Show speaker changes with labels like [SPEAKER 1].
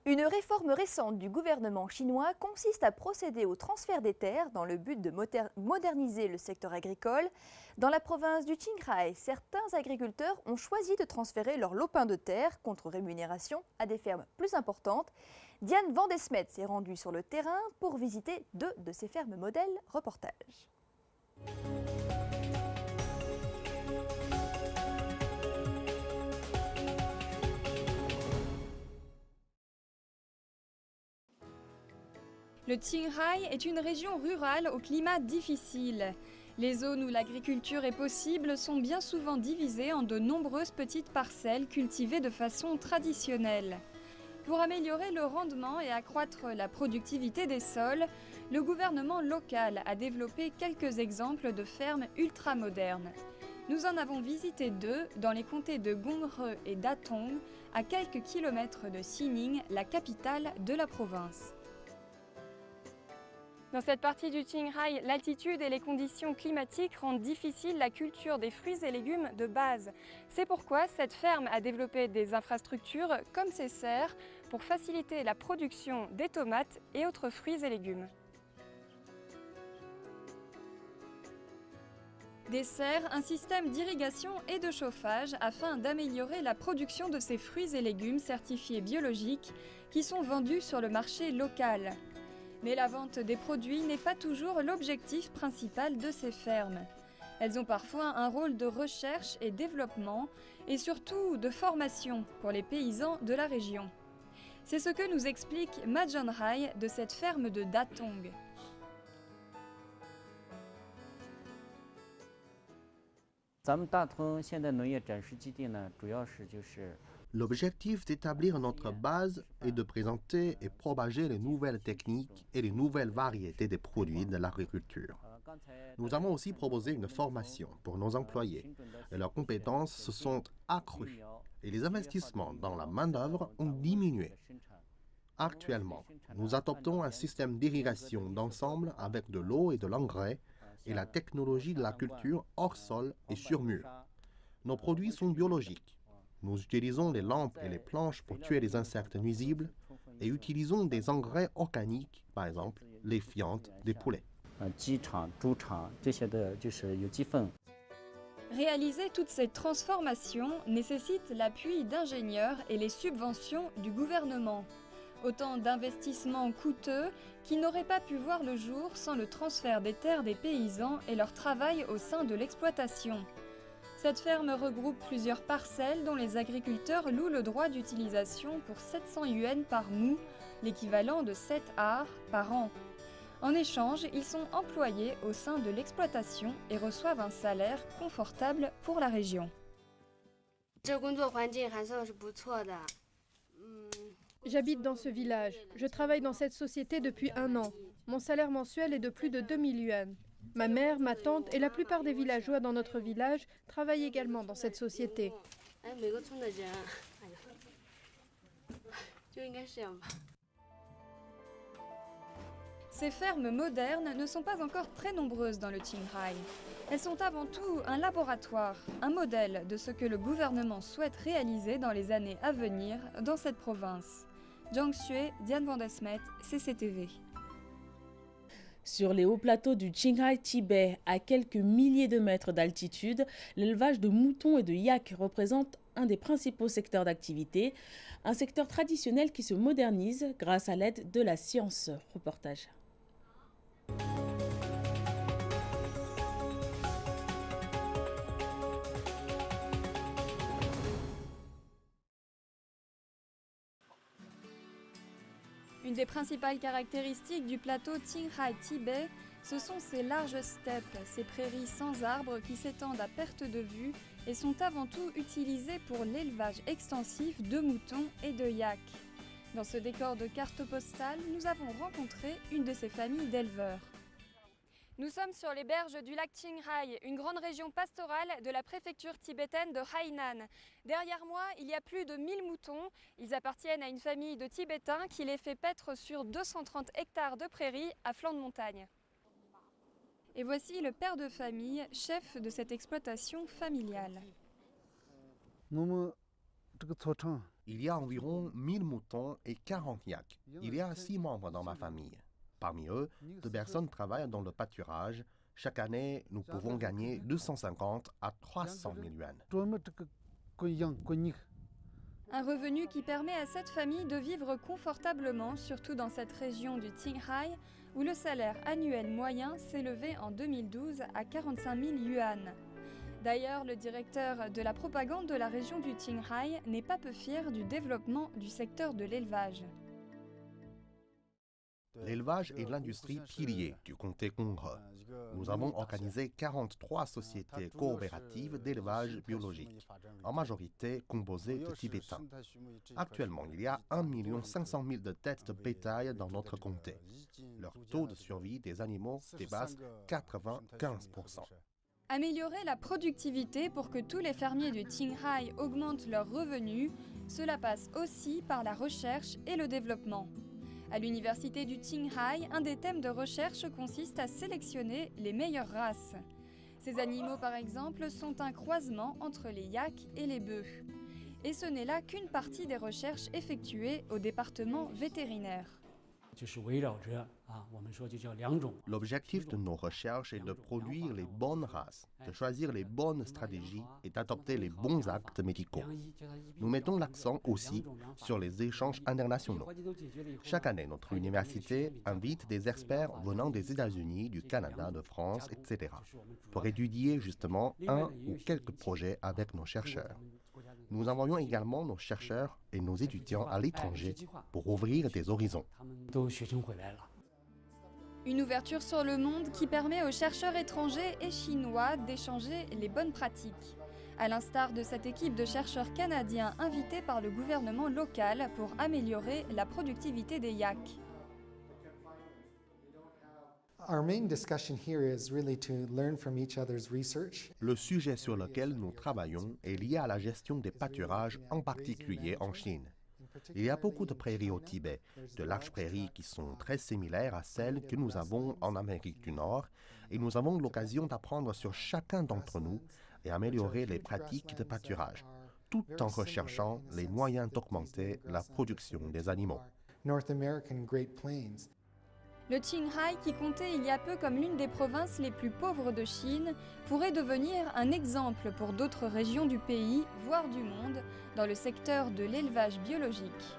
[SPEAKER 1] Une réforme récente du gouvernement chinois consiste à procéder au transfert des terres dans le but de moderniser le secteur agricole. Dans la province du Qinghai, certains agriculteurs ont choisi de transférer leur lopin de terre contre rémunération à des fermes plus importantes. Diane Vandesmet s'est rendue sur le terrain pour visiter 2 de ces fermes modèles. Reportage.
[SPEAKER 2] Le Qinghai est une région rurale au climat difficile. Les zones où l'agriculture est possible sont bien souvent divisées en de nombreuses petites parcelles cultivées de façon traditionnelle. Pour améliorer le rendement et accroître la productivité des sols, le gouvernement local a développé quelques exemples de fermes ultramodernes. Nous en avons visité 2 dans les comtés de Gonghe et d'Atong, à quelques kilomètres de Xining, la capitale de la province. Dans cette partie du Qinghai, l'altitude et les conditions climatiques rendent difficile la culture des fruits et légumes de base. C'est pourquoi cette ferme a développé des infrastructures comme ces serres pour faciliter la production des tomates et autres fruits et légumes. Des serres, un système d'irrigation et de chauffage afin d'améliorer la production de ces fruits et légumes certifiés biologiques qui sont vendus sur le marché local. Mais la vente des produits n'est pas toujours l'objectif principal de ces fermes. Elles ont parfois un rôle de recherche et développement et surtout de formation pour les paysans de la région. C'est ce que nous explique Ma Jianhai de cette ferme de Datong.
[SPEAKER 3] L'objectif d'établir notre base est de présenter et propager les nouvelles techniques et les nouvelles variétés des produits de l'agriculture. Nous avons aussi proposé une formation pour nos employés et leurs compétences se sont accrues et les investissements dans la main-d'œuvre ont diminué. Actuellement, nous adoptons un système d'irrigation d'ensemble avec de l'eau et de l'engrais et la technologie de la culture hors sol et sur mur. Nos produits sont biologiques. Nous utilisons les lampes et les planches pour tuer les insectes nuisibles et utilisons des engrais organiques, par exemple les fientes des poulets.
[SPEAKER 2] Réaliser toutes ces transformations nécessite l'appui d'ingénieurs et les subventions du gouvernement. Autant d'investissements coûteux qui n'auraient pas pu voir le jour sans le transfert des terres des paysans et leur travail au sein de l'exploitation. Cette ferme regroupe plusieurs parcelles dont les agriculteurs louent le droit d'utilisation pour 700 yuan par mou, l'équivalent de 7 ars par an. En échange, ils sont employés au sein de l'exploitation et reçoivent un salaire confortable pour la région.
[SPEAKER 4] J'habite dans ce village. Je travaille dans cette société depuis 1 an. Mon salaire mensuel est de plus de 2000 yuan. Ma mère, ma tante et la plupart des villageois dans notre village travaillent également dans cette société.
[SPEAKER 2] Ces fermes modernes ne sont pas encore très nombreuses dans le Qinghai. Elles sont avant tout un laboratoire, un modèle de ce que le gouvernement souhaite réaliser dans les années à venir dans cette province. Zhang Xue, Diane Vandesmet, CCTV.
[SPEAKER 5] Sur les hauts plateaux du Qinghai-Tibet, à quelques milliers de mètres d'altitude, l'élevage de moutons et de yaks représente un des principaux secteurs d'activité, un secteur traditionnel qui se modernise grâce à l'aide de la science. Reportage.
[SPEAKER 2] Une des principales caractéristiques du plateau Qinghai-Tibet, ce sont ces larges steppes, ces prairies sans arbres qui s'étendent à perte de vue et sont avant tout utilisées pour l'élevage extensif de moutons et de yaks. Dans ce décor de carte postale, nous avons rencontré une de ces familles d'éleveurs. Nous sommes sur les berges du lac Qinghai, une grande région pastorale de la préfecture tibétaine de Hainan. Derrière moi, il y a plus de 1000 moutons. Ils appartiennent à une famille de Tibétains qui les fait paître sur 230 hectares de prairies à flanc de montagne. Et voici le père de famille, chef de cette exploitation familiale.
[SPEAKER 3] Il y a environ 1000 moutons et 40 yaks. Il y a 6 membres dans ma famille. Parmi eux, 2 personnes travaillent dans le pâturage. Chaque année, nous pouvons gagner 250 à 300 000 yuan.
[SPEAKER 2] Un revenu qui permet à cette famille de vivre confortablement, surtout dans cette région du Qinghai, où le salaire annuel moyen s'élevait en 2012 à 45 000 yuan. D'ailleurs, le directeur de la propagande de la région du Qinghai n'est pas peu fier du développement du secteur de l'élevage.
[SPEAKER 3] L'élevage est l'industrie pilier du comté Konghe. Nous avons organisé 43 sociétés coopératives d'élevage biologique, en majorité composées de Tibétains. Actuellement, il y a 1 500 000 de têtes de bétail dans notre comté. Leur taux de survie des animaux dépasse 95%.
[SPEAKER 2] Améliorer la productivité pour que tous les fermiers du Qinghai augmentent leurs revenus, cela passe aussi par la recherche et le développement. À l'université du Qinghai, un des thèmes de recherche consiste à sélectionner les meilleures races. Ces animaux, par exemple, sont un croisement entre les yaks et les bœufs. Et ce n'est là qu'une partie des recherches effectuées au département vétérinaire.
[SPEAKER 3] L'objectif de nos recherches est de produire les bonnes races, de choisir les bonnes stratégies et d'adopter les bons actes médicaux. Nous mettons l'accent aussi sur les échanges internationaux. Chaque année, notre université invite des experts venant des États-Unis, du Canada, de France, etc., pour étudier justement un ou quelques projets avec nos chercheurs. Nous envoyons également nos chercheurs et nos étudiants à l'étranger pour ouvrir des horizons.
[SPEAKER 2] Une ouverture sur le monde qui permet aux chercheurs étrangers et chinois d'échanger les bonnes pratiques. À l'instar de cette équipe de chercheurs canadiens invités par le gouvernement local pour améliorer la productivité des yaks.
[SPEAKER 3] Le sujet sur lequel nous travaillons est lié à la gestion des pâturages, en particulier en Chine. Il y a beaucoup de prairies au Tibet, de larges prairies qui sont très similaires à celles que nous avons en Amérique du Nord, et nous avons l'occasion d'apprendre sur chacun d'entre nous et améliorer les pratiques de pâturage, tout en recherchant les moyens d'augmenter la production des animaux.
[SPEAKER 2] Le Qinghai, qui comptait il y a peu comme l'une des provinces les plus pauvres de Chine, pourrait devenir un exemple pour d'autres régions du pays, voire du monde, dans le secteur de l'élevage biologique.